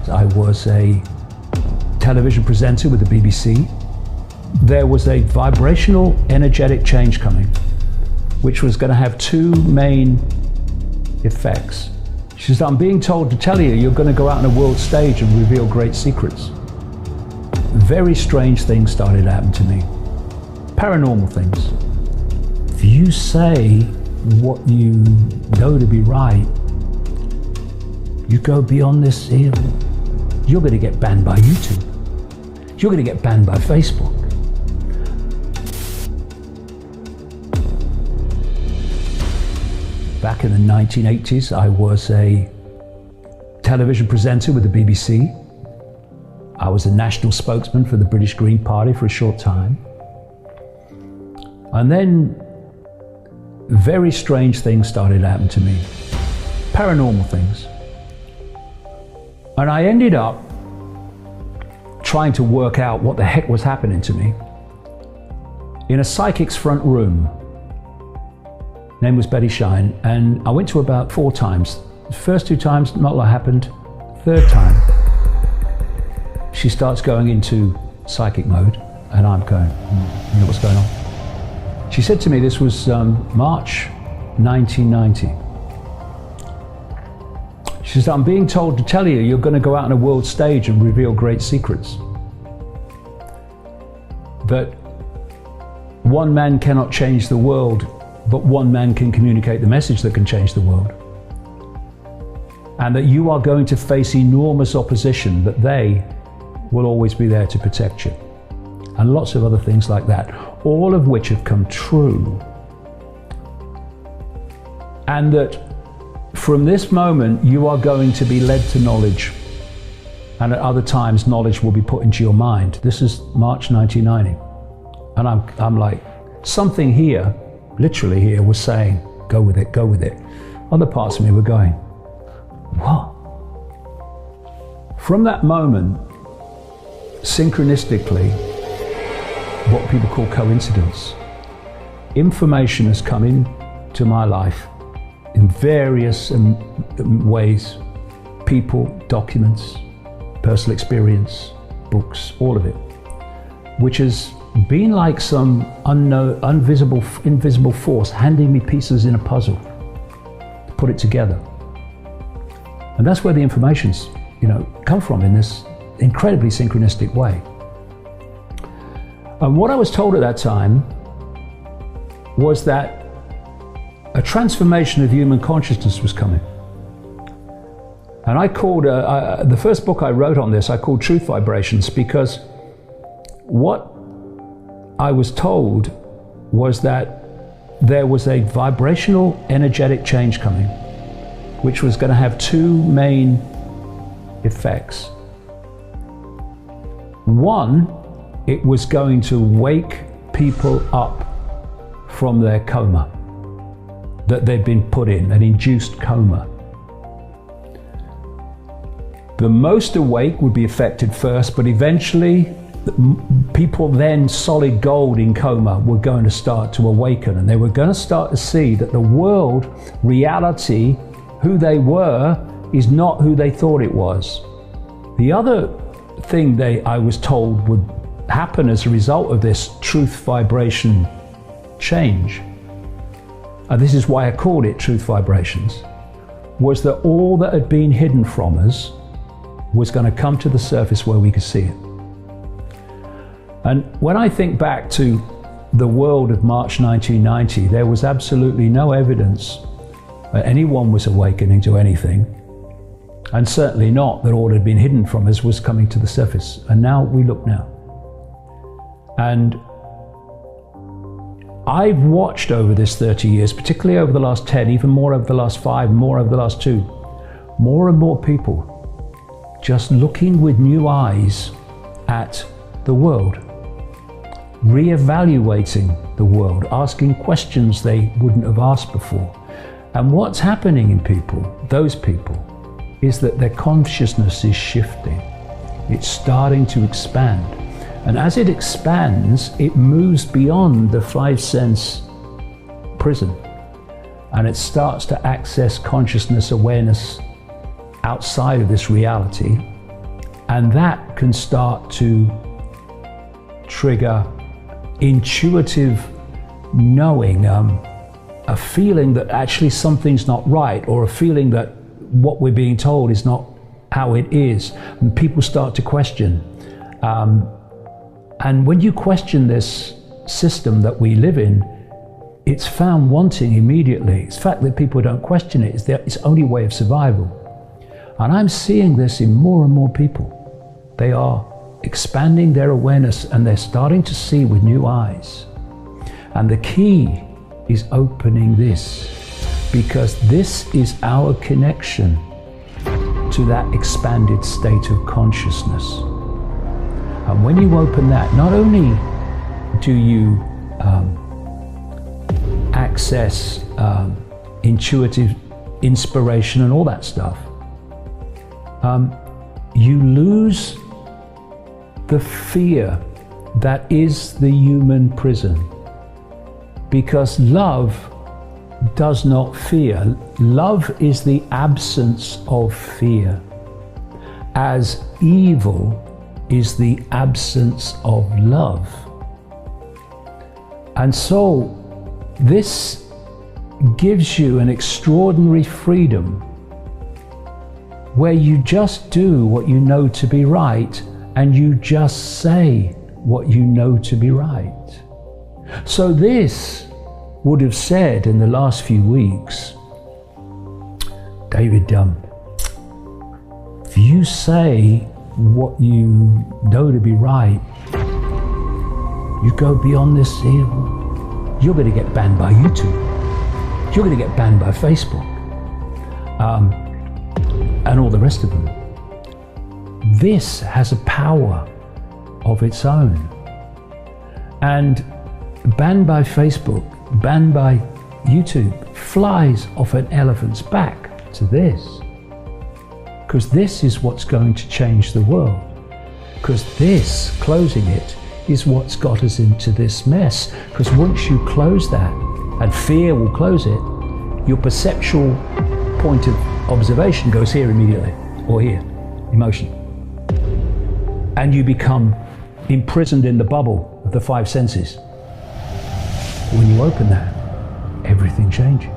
I was a television presenter with the BBC. There was a vibrational, energetic change coming, which was going to have two main effects. She says, I'm being told to tell you, you're going to go out on a world stage and reveal great secrets. Very strange things started to happen to me. Paranormal things. If you say what you know to be right, you go beyond this here, you're going to get banned by YouTube. You're going to get banned by Facebook. Back in the 1980s, I was a television presenter with the BBC. I was a national spokesman for the British Green Party for a short time. And then very strange things started to happen to me. Paranormal things. And I ended up trying to work out what the heck was happening to me in a psychic's front room. Name was Betty Shine, and I went to about 4 times. The first 2 times, not a lot happened. Third time, she starts going into psychic mode, and I'm going, you know what's going on? She said to me, this was March 1990. She says, I'm being told to tell you, you're going to go out on a world stage and reveal great secrets. That one man cannot change the world, but one man can communicate the message that can change the world. And that you are going to face enormous opposition, but they will always be there to protect you. And lots of other things like that, all of which have come true. And that from this moment, you are going to be led to knowledge. And at other times, knowledge will be put into your mind. This is March 1990. And I'm like, something here, literally here, was saying, go with it, go with it. Other parts of me were going, what? From that moment, synchronistically, what people call coincidence, information has come into my life in various ways. People, documents, personal experience, books, all of it, which has been like some unknown, invisible force handing me pieces in a puzzle to put it together. And that's where the information's, come from in this incredibly synchronistic way. And what I was told at that time was that a transformation of human consciousness was coming. And I called, the first book I wrote on this, I called Truth Vibrations, because what I was told was that there was a vibrational, energetic change coming, which was going to have two main effects. One, it was going to wake people up from their coma that they'd been put in, an induced coma. The most awake would be affected first, but eventually people then solid gold in coma were going to start to awaken, and they were going to start to see that the world, reality, who they were, is not who they thought it was. The other thing I was told would happen as a result of this truth vibration change, and this is why I called it Truth Vibrations, was that all that had been hidden from us was going to come to the surface where we could see it. And when I think back to the world of March 1990, there was absolutely no evidence that anyone was awakening to anything, and certainly not that all that had been hidden from us was coming to the surface. And now we look now. And I've watched over this 30 years, particularly over the last 10, even more over the last 5, more over the last 2, more and more people just looking with new eyes at the world, re-evaluating the world, asking questions they wouldn't have asked before. And what's happening in people, those people, is that their consciousness is shifting. It's starting to expand. And as it expands, it moves beyond the 5-sense prison. And it starts to access consciousness awareness outside of this reality. And that can start to trigger intuitive knowing, a feeling that actually something's not right, or a feeling that what we're being told is not how it is. And people start to question. And when you question this system that we live in, it's found wanting immediately. It's the fact that people don't question it. It's its only way of survival. And I'm seeing this in more and more people. They are expanding their awareness and they're starting to see with new eyes. And the key is opening this, because this is our connection to that expanded state of consciousness. And when you open that, not only do you access intuitive inspiration and all that stuff, you lose the fear that is the human prison. Because love does not fear. Love is the absence of fear, as evil is the absence of love. And so this gives you an extraordinary freedom where you just do what you know to be right, and you just say what you know to be right. So this would have said in the last few weeks, David, if you say what you know to be right, you go beyond this hill, you're going to get banned by YouTube. You're going to get banned by Facebook, and all the rest of them. This has a power of its own. And banned by Facebook, banned by YouTube, flies off an elephant's back to this. Because this is what's going to change the world. Because this, closing it, is what's got us into this mess. Because once you close that, and fear will close it, your perceptual point of observation goes here immediately, or here, emotion. And you become imprisoned in the bubble of the five senses. When you open that, everything changes.